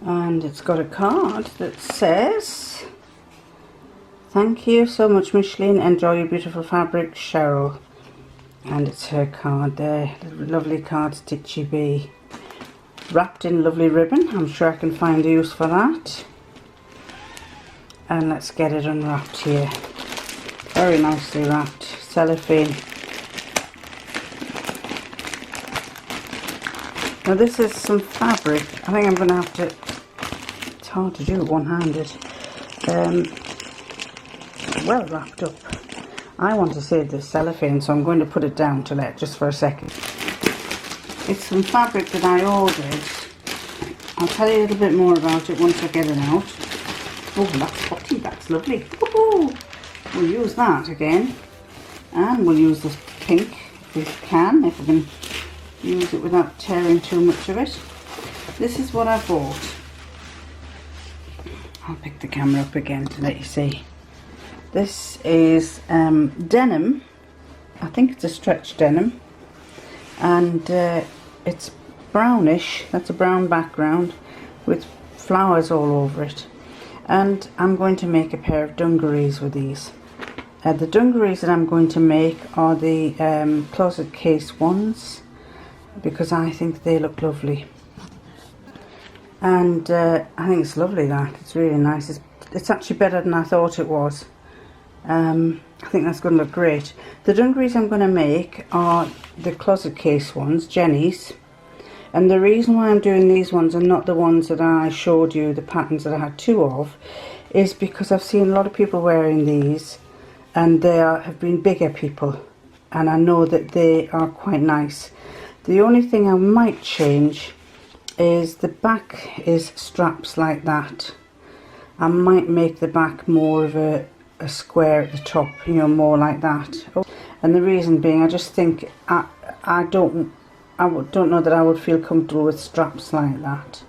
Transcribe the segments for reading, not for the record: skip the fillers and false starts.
And it's got a card that says, "Thank you so much, Micheline. Enjoy your beautiful fabric, Cheryl." And it's her card there. Lovely card, Stitchy Bee. Wrapped in lovely ribbon. I'm sure I can find a use for that. And let's get it unwrapped here. Very nicely wrapped. Cellophane. Now this is some fabric. I think I'm going to have to... It's hard to do one-handed. Well wrapped up. I want to save this cellophane, so I'm going to put it down to let just for a second. It's some fabric that I ordered. I'll tell you a little bit more about it once I get it out. Oh, that's spotty, that's lovely. We'll use that again. And we'll use this pink if we can use it without tearing too much of it. This is what I bought. I'll pick the camera up again to let you see. This is denim. I think it's a stretch denim. And it's brownish. That's a brown background with flowers all over it. And I'm going to make a pair of dungarees with these. The dungarees that I'm going to make are the closet case ones, because I think they look lovely. And I think it's lovely, that. It's really nice. It's actually better than I thought it was. I think that's going to look great. The dungarees I'm going to make are the closet case ones, Jenny's. And the reason why I'm doing these ones and not the ones that I showed you, the patterns that I had two of, is because I've seen a lot of people wearing these, and they have been bigger people, and I know that they are quite nice. The only thing I might change is the back is straps like that. I might make the back more of a square at the top, you know, more like that. And the reason being, I just think I don't know that I would feel comfortable with straps like that.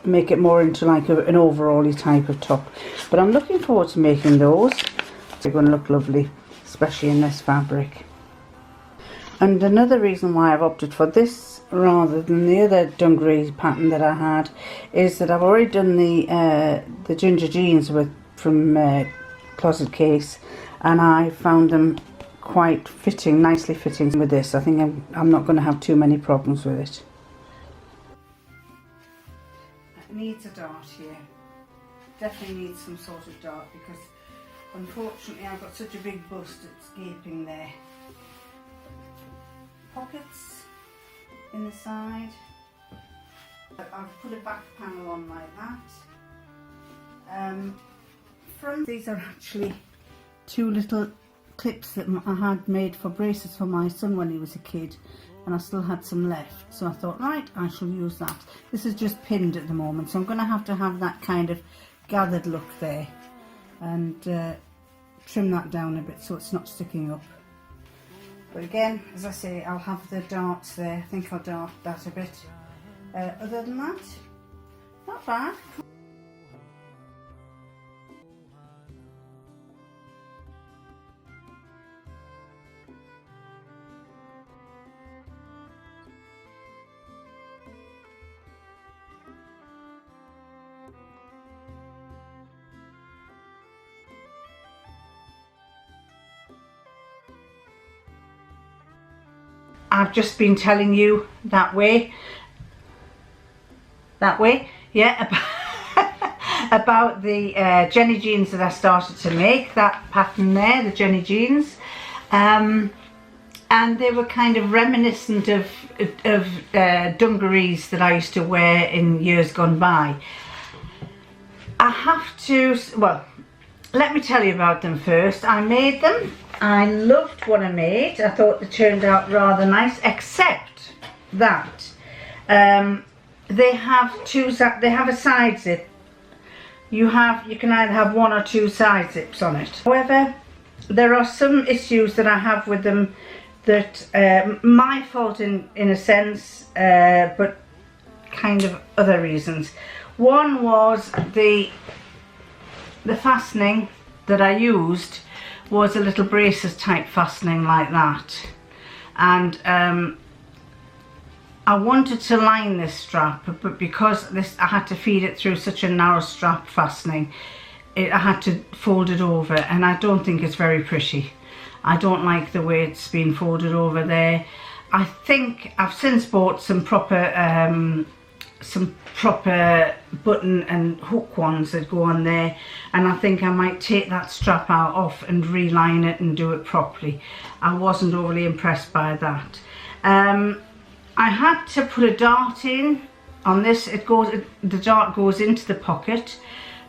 Make it more into like an overall-y type of top. But I'm looking forward to making those. They're going to look lovely, especially in this fabric. And another reason why I've opted for this rather than the other dungaree pattern that I had is that I've already done the ginger jeans from Closet Case, and I found them quite fitting, nicely fitting with this. I think I'm not going to have too many problems with it. It needs a dart here. Definitely needs some sort of dart, because unfortunately I've got such a big bust, it's gaping there. Pockets in the side. I've put a back panel on like that. These are actually two little clips that I had made for braces for my son when he was a kid, and I still had some left, so I thought, right, I shall use that. This is just pinned at the moment, so I'm going to have that kind of gathered look there, and trim that down a bit so it's not sticking up. But again, as I say, I'll have the darts there. I think I'll dart that a bit. Other than that, not bad. I've just been telling you that way, yeah, about the Jenny jeans that I started to make, that pattern there, the Jenny jeans, and they were kind of reminiscent of dungarees that I used to wear in years gone by. I have to, well, let me tell you about them first. I made them. I loved what I made. I thought they turned out rather nice, except that they have a side zip. You can either have one or two side zips on it. However, there are some issues that I have with them that my fault in a sense, but kind of other reasons. One was the fastening that I used was a little braces type fastening like that, and I wanted to line this strap, but because I had to feed it through such a narrow strap fastening, I had to fold it over, and I don't think it's very pretty. I don't like the way it's been folded over there. I think I've since bought some proper button and hook ones that go on there, and I think I might take that strap out off and reline it and do it properly. I wasn't overly impressed by that. I had to put a dart in on this. The dart goes into the pocket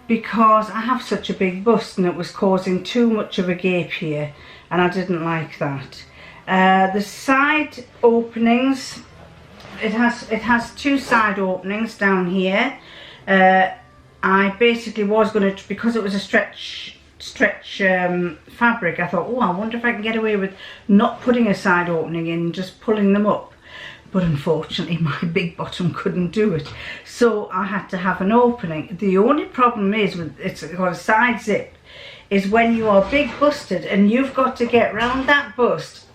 because I have such a big bust and it was causing too much of a gape here, and I didn't like that. The side openings, it has two side openings down here. I basically was going to, because it was a stretch fabric, I thought, oh, I wonder if I can get away with not putting a side opening in, just pulling them up. But unfortunately my big bottom couldn't do it, so I had to have an opening. The only problem is with it's got a side zip, is when you are big busted and you've got to get round that bust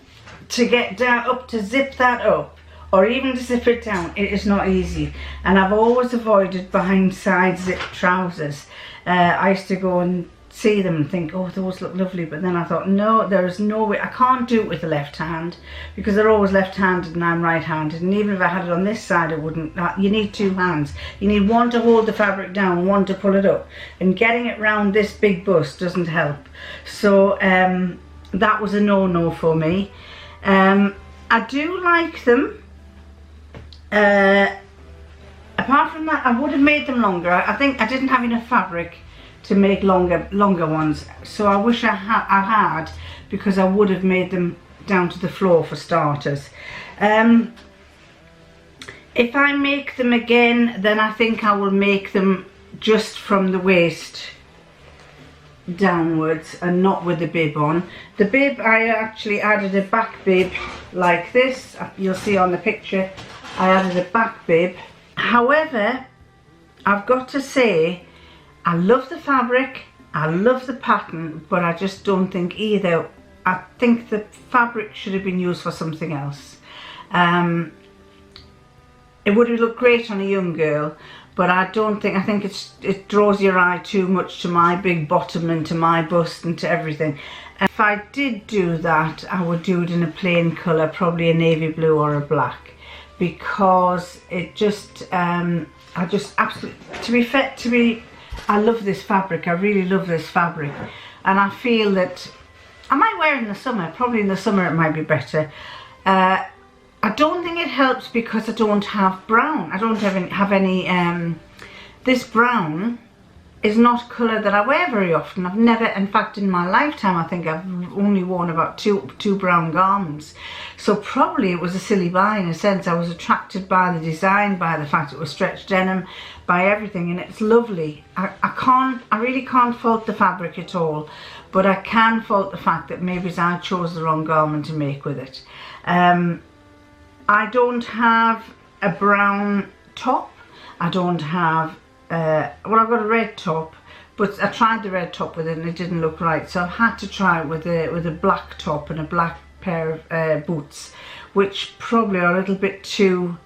to get down up to zip that up, or even to zip it down. It is not easy, and I've always avoided buying side zip trousers. I used to go and see them and think, oh, those look lovely, but then I thought, no, there is no way. I can't do it with the left hand because they're always left-handed and I'm right-handed, and even if I had it on this side, it wouldn't. You need two hands. You need one to hold the fabric down, one to pull it up, and getting it round this big bust doesn't help. So that was a no-no for me. I do like them. Apart from that, I would have made them longer. I think I didn't have enough fabric to make longer ones, so I wish I had, because I would have made them down to the floor for starters. If I make them again, then I think I will make them just from the waist downwards and not with the bib on. The bib, I actually added a back bib like this. You'll see on the picture I added a back bib. However, I've got to say, I love the fabric, I love the pattern, but I just don't think either. I think the fabric should have been used for something else. It would have looked great on a young girl, but I think it draws your eye too much to my big bottom and to my bust and to everything. If I did do that, I would do it in a plain colour, probably a navy blue or a black, because it just, I just absolutely, I love this fabric. I really love this fabric, and I feel that I might wear it in the summer. Probably in the summer it might be better. I don't think it helps because I don't have brown. I don't have any. This brown is not a colour that I wear very often. I've never, in fact, in my lifetime, I think I've only worn about two brown garments. So probably it was a silly buy in a sense. I was attracted by the design, by the fact it was stretched denim, by everything, and it's lovely. I really can't fault the fabric at all, but I can fault the fact that maybe I chose the wrong garment to make with it. I don't have a brown top. I don't have well, I've got a red top, but I tried the red top with it and it didn't look right, so I've had to try it with a black top and a black pair of boots, which probably are a little bit too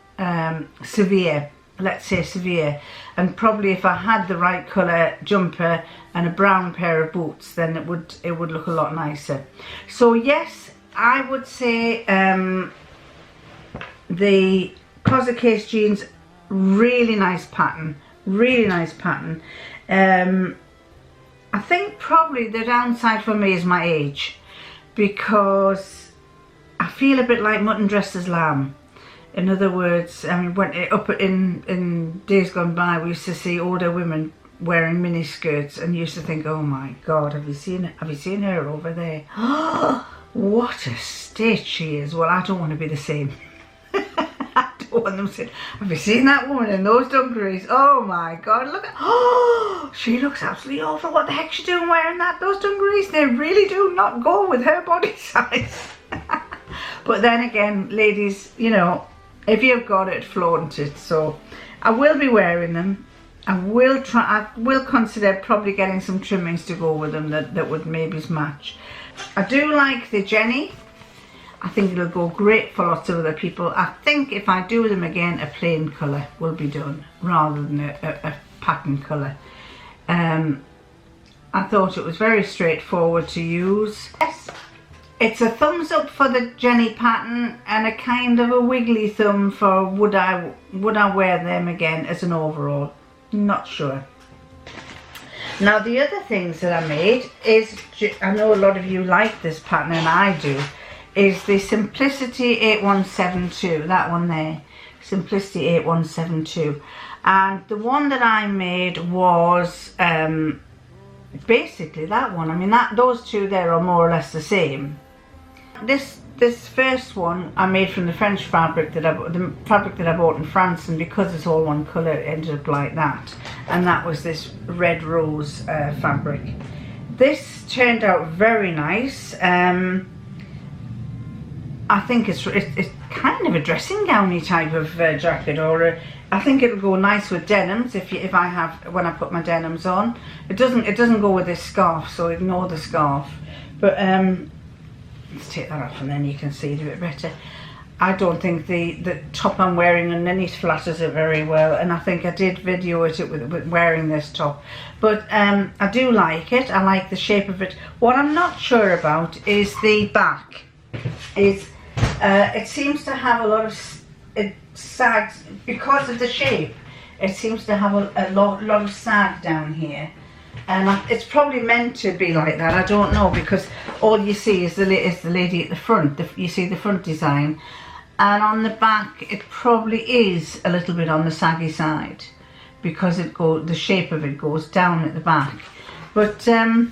severe, let's say severe, and probably if I had the right colour jumper and a brown pair of boots, then it would look a lot nicer. So yes, I would say the closet case jeans, really nice pattern. Really nice pattern. I think probably the downside for me is my age, because I feel a bit like mutton dressed as lamb. In other words, I mean, in days gone by, we used to see older women wearing mini skirts and used to think, oh my God, have you seen her over there? What a state she is. Well, I don't want to be the same. And them said, have you seen that woman in those dungarees? Oh my God, look at, oh, she looks absolutely awful. What the heck's she doing wearing those dungarees? They really do not go with her body size. But then again, ladies, you know, if you've got it, flaunt it. So I will be wearing them. I will consider probably getting some trimmings to go with them that would maybe match. I do like the Jenny. I think it'll go great for lots of other people. I think if I do them again, a plain colour will be done rather than a pattern colour. I thought it was very straightforward to use. Yes, it's a thumbs up for the Jenny pattern and a kind of a wiggly thumb for would I wear them again as an overall. Not sure. Now the other things that I made is, I know a lot of you like this pattern and I do, is the Simplicity 8172, that one there, Simplicity 8172. And the one that I made was basically that one. I mean, those two there are more or less the same. This first one I made from the French fabric that I bought in France, and because it's all one colour it ended up like that. And that was this red rose fabric. This turned out very nice. I think it's kind of a dressing gowny type of jacket, or I think it'll go nice with denims when I put my denims on. It doesn't go with this scarf, so ignore the scarf. But let's take that off and then you can see it a bit better. I don't think the top I'm wearing underneath flatters it very well, and I think I did video it with wearing this top. But I do like it. I like the shape of it. What I'm not sure about is the back. It seems to have a lot of it sags because of the shape. It seems to have a lot of sag down here. And it's probably meant to be like that, I don't know, because all you see is the lady at the front. You see the front design, and on the back it probably is a little bit on the saggy side because the shape of it goes down at the back. But I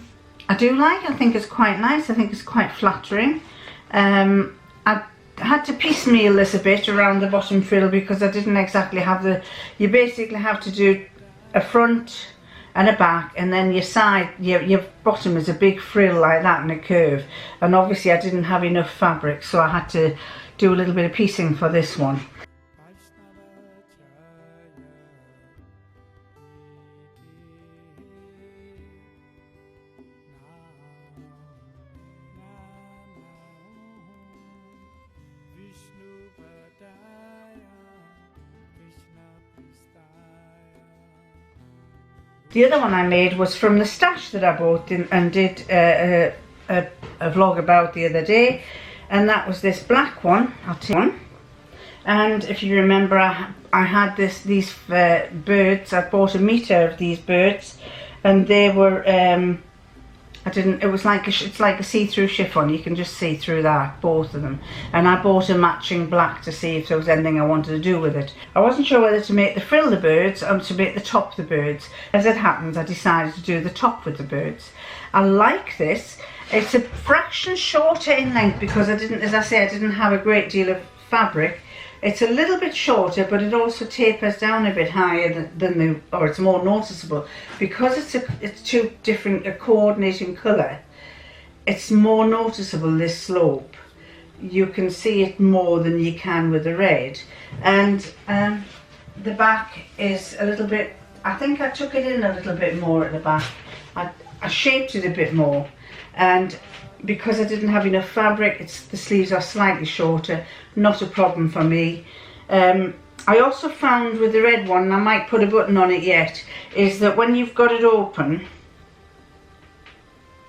think it's quite nice. I think it's quite flattering. I had to piecemeal this a bit around the bottom frill because I didn't exactly have you basically have to do a front and a back, and then your side, your bottom is a big frill like that and a curve. And obviously I didn't have enough fabric, so I had to do a little bit of piecing for this one. The other one I made was from the stash that I bought and did a vlog about the other day, and that was this black one. I'll take one. And if you remember, I had these birds. I bought a meter of these birds, and they were it's like a see-through chiffon. You can just see through that, both of them. And I bought a matching black to see if there was anything I wanted to do with it. I wasn't sure whether to make the frill the birds or to make the top the birds. As it happens, I decided to do the top with the birds. I like this. It's a fraction shorter in length because I didn't have a great deal of fabric. It's a little bit shorter, but it also tapers down a bit higher or it's more noticeable because it's two different, a coordinating colour. It's more noticeable, this slope. You can see it more than you can with the red. And the back is a little bit, I think I took it in a little bit more at the back. I shaped it a bit more, and because I didn't have enough fabric, the sleeves are slightly shorter. Not a problem for me. I also found with the red one, and I might put a button on it yet, is that when you've got it open,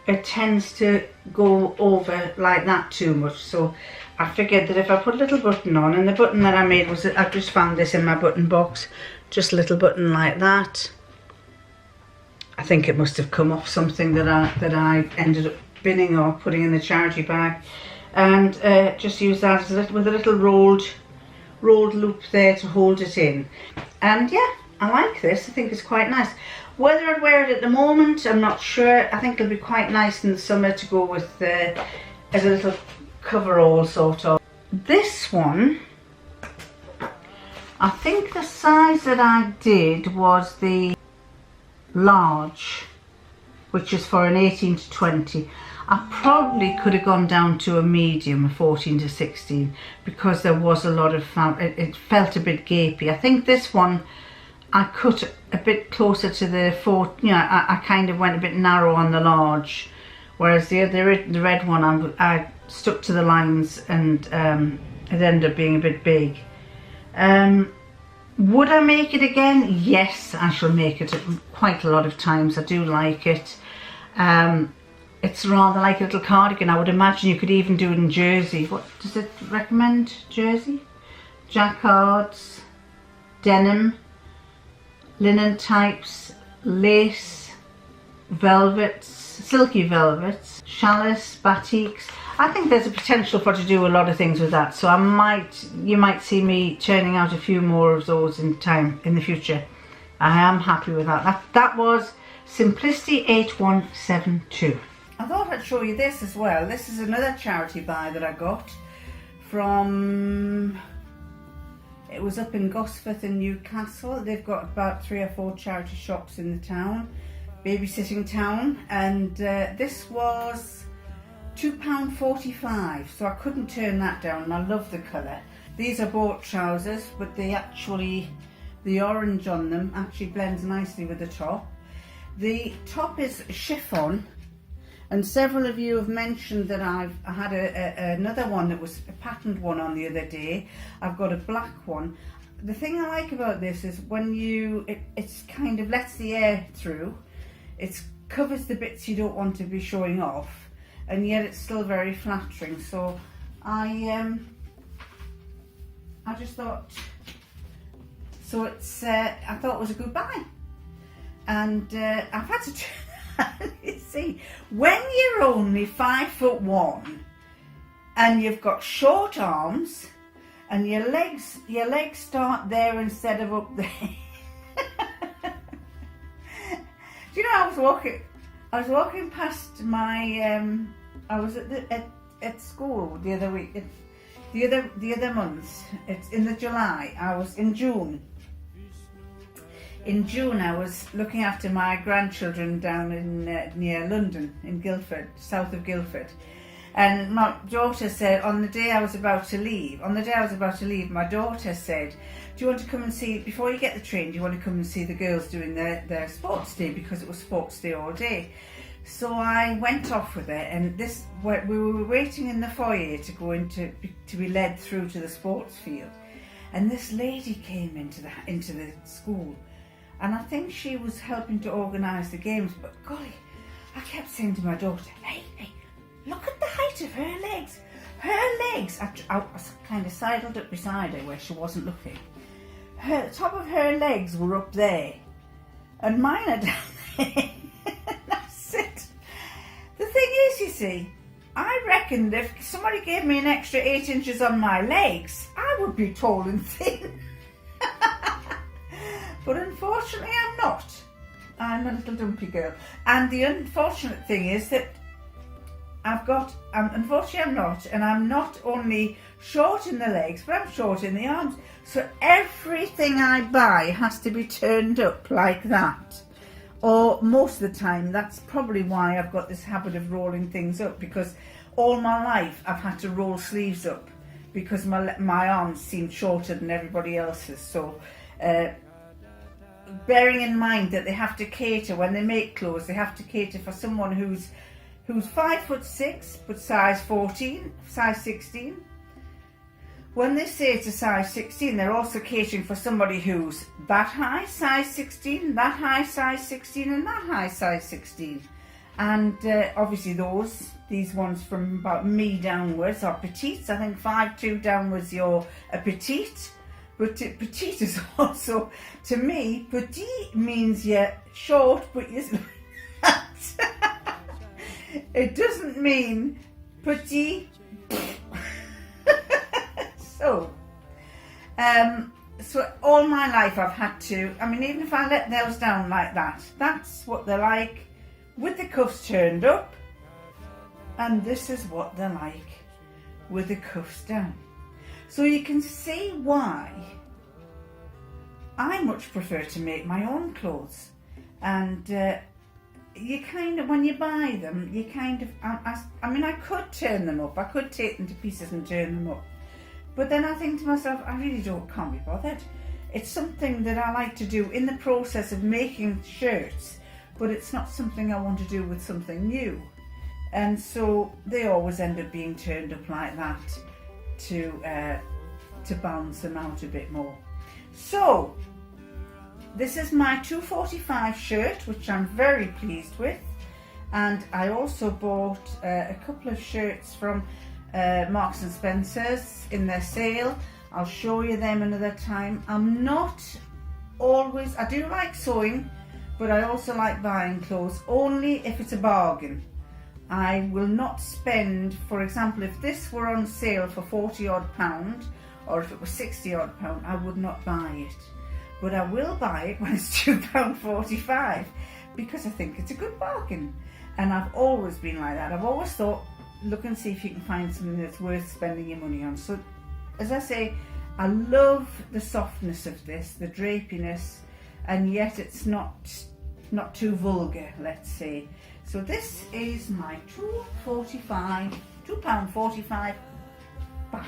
it tends to go over like that too much. So I figured that if I put a little button on, and the button that I made was, I just found this in my button box, just a little button like that. I think it must have come off something that I ended up binning or putting in the charity bag, and just use that with a little rolled loop there to hold it in. And yeah, I like this. I think it's quite nice. Whether I'd wear it at the moment, I'm not sure. I think it'll be quite nice in the summer to go with as a little coverall sort of. This one, I think the size that I did was the large, which is for an 18 to 20. I probably could have gone down to a medium, a 14 to 16, because there was a lot of fabric. It felt a bit gapey. I think this one I cut a bit closer to the I kind of went a bit narrow on the large, whereas the red one I stuck to the lines, and it ended up being a bit big. Would I make it again? Yes, I shall make it quite a lot of times. I do like it. It's rather like a little cardigan. I would imagine you could even do it in jersey. What does it recommend? Jersey? Jacquards, denim, linen types, lace, velvets, silky velvets, challis, batiks. I think there's a potential for to do a lot of things with that, so you might see me churning out a few more of those in the future. I am happy with that. That was Simplicity 8172. I thought I'd show you this as well. This is another charity buy that I got from, it was up in Gosforth in Newcastle. They've got about 3 or 4 charity shops in the town, babysitting town, and this was £2.45, so I couldn't turn that down, and I love the colour. These are bought trousers, but the orange on them actually blends nicely with the top. The top is chiffon, and several of you have mentioned that I had another one that was a patterned one on the other day. I've got a black one. The thing I like about this is when it's kind of lets the air through, it covers the bits you don't want to be showing off, and yet it's still very flattering. So I just thought, so it's I thought it was a good buy, and I've had to you see, when you're only 5'1" and you've got short arms and your legs start there instead of up there. Do you know, I was walking past my I was at school the other week, the other month. It's in the July. I was in June. In June, I was looking after my grandchildren down in near London, in Guildford, south of Guildford. And my daughter said, on the day I was about to leave, my daughter said, do you want to come and see, before you get the train, do you want to come and see the girls doing their sports day, because it was sports day all day. So I went off with it, and we were waiting in the foyer to go to be led through to the sports field. And this lady came into the school. And I think she was helping to organise the games, but golly, I kept saying to my daughter, hey, look at the height of her legs. Her legs, I was kind of sidled up beside her where she wasn't looking. The top of her legs were up there, and mine are down there. That's it. The thing is, you see, I reckoned if somebody gave me an extra 8 inches on my legs, I would be tall and thin. But unfortunately I'm not. I'm a little dumpy girl. And the unfortunate thing is that unfortunately I'm not, and I'm not only short in the legs, but I'm short in the arms. So everything I buy has to be turned up like that. Or most of the time, that's probably why I've got this habit of rolling things up, because all my life I've had to roll sleeves up because my arms seem shorter than everybody else's. So bearing in mind that they have to cater, when they make clothes, they have to cater for someone who's 5'6" but size 14, size 16. When they say it's a size 16, they're also catering for somebody who's that high, size 16, that high, size 16, and that high, size 16. And obviously these ones from about me downwards are petites. I think 5'2" downwards you're a petite. But petite is also, to me, petite means you're short, but you're fat. It doesn't mean petite. So all my life I've had to, I mean, even if I let those down like that, that's what they're like, with the cuffs turned up, and this is what they're like with the cuffs down. So you can see why I much prefer to make my own clothes. And you kind of, when you buy them, you kind of, I mean, I could turn them up, I could take them to pieces and turn them up. But then I think to myself, I really can't be bothered. It's something that I like to do in the process of making shirts, but it's not something I want to do with something new. and so they always end up being turned up like that to balance them out a bit more. So this is my 245 shirt, which I'm very pleased with, and I also bought a couple of shirts from Marks and Spencer's in their sale. I'll show you them another time. I'm not always, I do like sewing, but I also like buying clothes only if it's a bargain. I will not spend, for example, if this were on sale for 40 odd pound, or if it was 60 odd pound, I would not buy it. But I will buy it when it's £2.45 because I think it's a good bargain. And I've always been like that. I've always thought, look and see if you can find something that's worth spending your money on. So, as I say, I love the softness of this, the drapiness, and yet it's not too vulgar, let's say. So this is my £2.45. Bye.